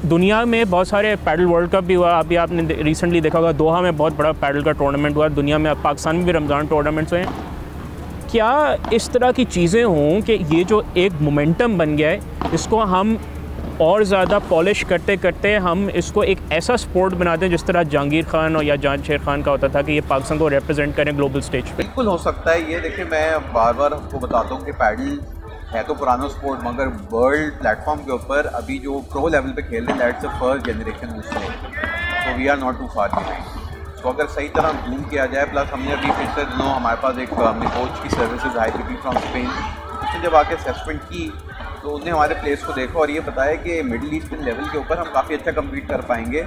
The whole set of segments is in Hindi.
दुनिया में बहुत सारे पैडल वर्ल्ड कप भी हुआ, अभी आपने रिसेंटली देखा होगा दोहा में बहुत बड़ा पैडल का टूर्नामेंट हुआ, दुनिया में पाकिस्तान में भी रमज़ान टूर्नामेंट्स हुए हैं। क्या इस तरह की चीज़ें हों कि ये जो एक मोमेंटम बन गया है इसको हम और ज़्यादा पॉलिश करते करते हम इसको एक ऐसा स्पोर्ट बनाते हैं जिस तरह जहांगीर खान और या जान शेर खान का होता था कि ये पाकिस्तान को रिप्रेजेंट करें ग्लोबल स्टेज पे? बिल्कुल हो सकता है ये। देखिए, मैं बार बार आपको बताता हूँ कि पैडल है तो पुराना स्पोर्ट, मगर वर्ल्ड प्लेटफॉर्म के ऊपर अभी जो प्रो लेवल पे खेल रहे हैं दैट्स द फर्स्ट जनरेशन उसमें, तो we are not too far behind. तो अगर सही तरह जूम किया जाए, प्लस हमने अभी पिछले दिनों हमारे पास एक हमने कोच की सर्विसेज आई थी फ्रॉम स्पेन, उसने जब आके असेसमेंट की तो उन्हें हमारे प्लेयर्स को देखा और ये बताया कि मिडिल ईस्टर्न लेवल के ऊपर हम काफ़ी अच्छा कम्पीट कर पाएंगे,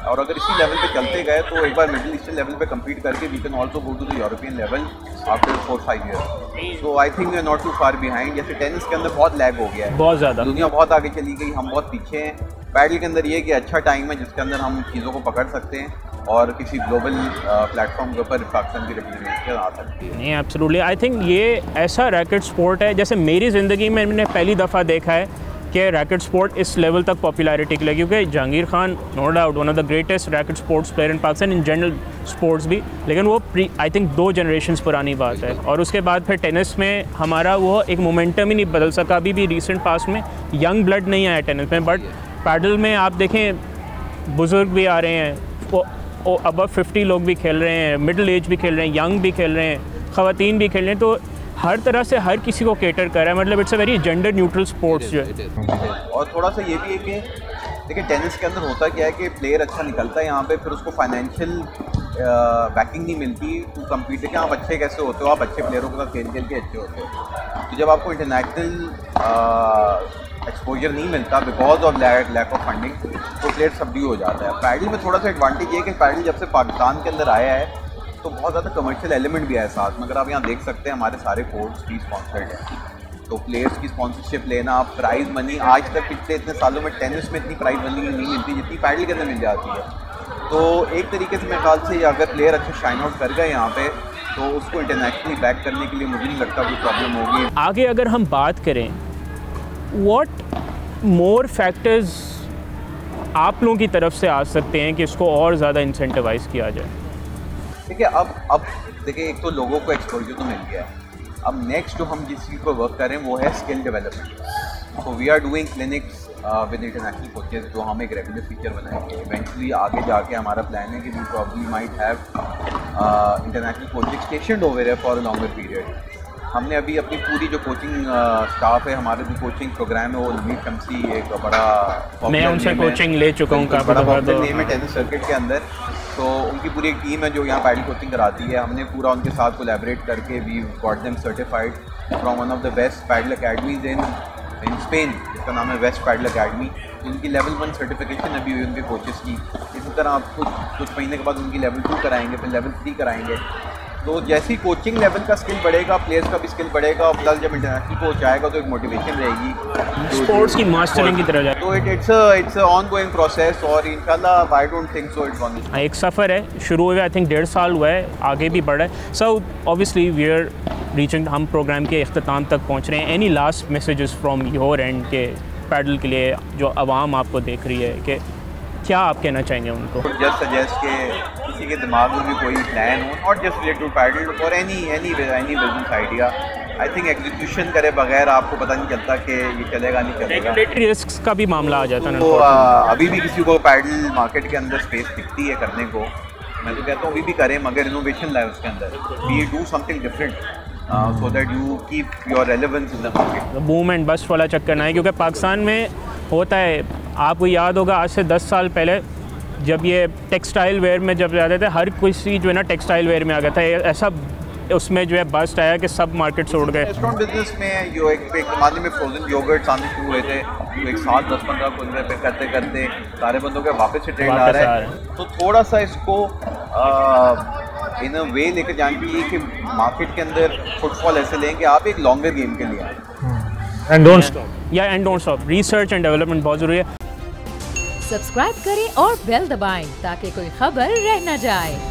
और अगर इसी लेवल पे चलते गए तो एक बार मिडिल ईस्टर्न लेवल पे कम्पीट करके we can also go to the European level after 4-5 years. So I think we are not too far behind. जैसे टेनिस के अंदर बहुत लैग हो गया है, बहुत ज़्यादा, दुनिया बहुत आगे चली गई, हम बहुत पीछे हैं। पैडल के अंदर ये कि अच्छा टाइम है जिसके अंदर हम चीज़ों को पकड़ सकते हैं और किसी ग्लोबल प्लेटफॉर्म के ऊपर पाकिस्तान की रिप्रेजेंटेशन आ सकती है। नहीं, एब्सोल्युटली, आई थिंक ये ऐसा रैकेट स्पोर्ट है जैसे मेरी ज़िंदगी में मैंने पहली दफ़ा देखा है कि रैकेट स्पोर्ट इस लेवल तक पॉपुलैरिटी के लिए, क्योंकि Jahangir Khan no doubt one of the greatest racket sports player in Pakistan in general sports भी, लेकिन वो आई थिंक 2 जनरेशन्स पुरानी बात है। और उसके बाद फिर टेनिस में हमारा वो एक मोमेंटम ही नहीं बदल सका। अभी भी रिसेंट पास्ट में यंग ब्लड नहीं आया टेनिस में, बट पैडल में आप देखें बुज़ुर्ग भी आ रहे हैं, वो अबव 50 लोग भी खेल रहे हैं, मिडिल एज भी खेल रहे हैं, यंग भी खेल रहे हैं, ख़वातीन भी खेल रहे हैं, तो हर तरह से हर किसी को केटर कर रहा है। मतलब it's a very gender neutral sports जो है। और थोड़ा सा ये भी है कि देखिए टेनिस के अंदर होता क्या है कि प्लेयर अच्छा निकलता है यहाँ पे, फिर उसको फाइनेंशियल बैकिंग नहीं मिलती टू कम्पीट कि आप अच्छे कैसे होते हो, आप अच्छे प्लेयरों के साथ खेल के अच्छे होते हो। तो जब आपको इंटरनेशनल एक्सपोजर नहीं मिलता because of lack of funding, तो प्लेयर सबड्यू हो जाता है। पैडल में थोड़ा सा एडवांटेज ये है कि पैडल जब से पाकिस्तान के अंदर आया है तो बहुत ज़्यादा कमर्शियल एलिमेंट भी है साथ में। अगर आप यहाँ देख सकते हैं हमारे सारे कोर्ट्स भी स्पॉन्सर्ड हैं, तो प्लेयर्स की स्पॉन्सरशिप लेना, प्राइज़ मनी, आज तक पिछले इतने सालों में टेनिस में इतनी प्राइज़ मनी नहीं मिलती जितनी पैडल के अंदर मिल जाती है। तो एक तरीके से मेरे ख्याल से अगर प्लेयर अच्छे शाइन आउट कर गए यहाँ पे तो उसको इंटरनेशनली बैक करने के लिए मुझे नहीं लगता कोई प्रॉब्लम होगी। आगे अगर हम बात करें व्हाट मोर फैक्टर्स आप लोगों की तरफ से आ सकते हैं कि इसको और ज़्यादा इंसेंटिवाइज किया जाए? देखिए अब देखिए, एक तो लोगों को एक्सपोजर तो मिल गया है, अब नेक्स्ट जो हम जिस चीज़ पर वर्क करें वो है स्किल डेवलपमेंट। तो we are doing clinics with international coaches जो हम एक रेगुलर फीचर बनाएंगे। इवेंचुअली आगे जाके हमारा प्लान है कि we probably might have international coaching station over here for a longer period. हमने अभी अपनी पूरी जो कोचिंग स्टाफ है, हमारे जो कोचिंग प्रोग्राम है वो लीड कमसी एक बड़ा, मैं उनसे कोचिंग ले चुका हूँ, बड़ा पॉपुलर नेम है टेनिस सर्किट के अंदर। तो उनकी पूरी एक टीम है जो यहाँ पैडल कोचिंग कराती है। हमने पूरा उनके साथ कोलैबोरेट करके we got them certified from one of the best padel academies in Spain, जिसका नाम है वेस्ट पैडल अकेडमी। उनकी लेवल 1 सर्टिफिकेशन अभी हुई उनके कोचेस की। इसी तरह आप कुछ महीने के बाद उनकी लेवल 2 कराएंगे, फिर लेवल 3 कराएंगे। तो जैसी कोचिंग लेवल का स्किल बढ़ेगा, प्लेयर्स का भी स्किल बढ़ेगा, और प्लस जब इंटरनेशनल कोच आएगा तो एक मोटिवेशन रहेगी स्पोर्ट्स की मास्टरिंग की तरफ जाए। तो इट्स अ ऑनगोइंग प्रोसेस और इंशाल्लाह I don't think so it's on. एक सफ़र है, शुरू हुए आई थिंक 1.5 साल हुआ है, आगे भी बढ़ा है। So obviously we are reaching, हम प्रोग्राम के इख्तिताम तक पहुँच रहे हैं। Any last messages from your end के पैडल के लिए जो आवाम आपको देख रही है, कि क्या आप कहना चाहेंगे उनको? जस्ट सजेस्ट के किसी के दिमाग में भी कोई प्लान हो, not just related to paddle और any business idea, I think execution करे बगैर आपको पता नहीं चलता कि ये चलेगा नहीं चलेगा। रेगुलेटरी रिस्क का भी मामला आ जाता है। तो अभी भी किसी को पैडल मार्केट के अंदर स्पेस दिखती है करने को, मैं तो कहता हूँ अभी भी करें, मगर इनोवेशन लाए उसके अंदर, we do something different so that you keep your relevance in the market. Boom and bust वाला चक्कर ना है, क्योंकि पाकिस्तान में होता है, आपको याद होगा आज से 10 साल पहले जब ये टेक्सटाइल वेयर में जब जाते थे, हर किसी जो है ना टेक्सटाइल वेयर में आ गया था, ऐसा उसमें जो है बस्ट आया कि सब मार्केट से उड़ गए। रेस्टोरेंट बिजनेस में जो एक ज़माने में फ्रोजन योगर्ट्स आने शुरू हुए थे, जो एक 7-10-15 खुल रहे पे करते करते सारे बंदों के वापस से ट्रेंड आ रहा है। तो थोड़ा सा इसको इन अ वे लेकर जाने के लिए कि मार्केट के अंदर फुटफॉल ऐसे लें कि आप एक लॉन्गर गेम के लिए आए। एंड डोंट स्टॉप, या and don't stop, research and development बहुत ज़रूरी है। सब्सक्राइब करें और बेल दबाएं ताकि कोई खबर रह न जाए।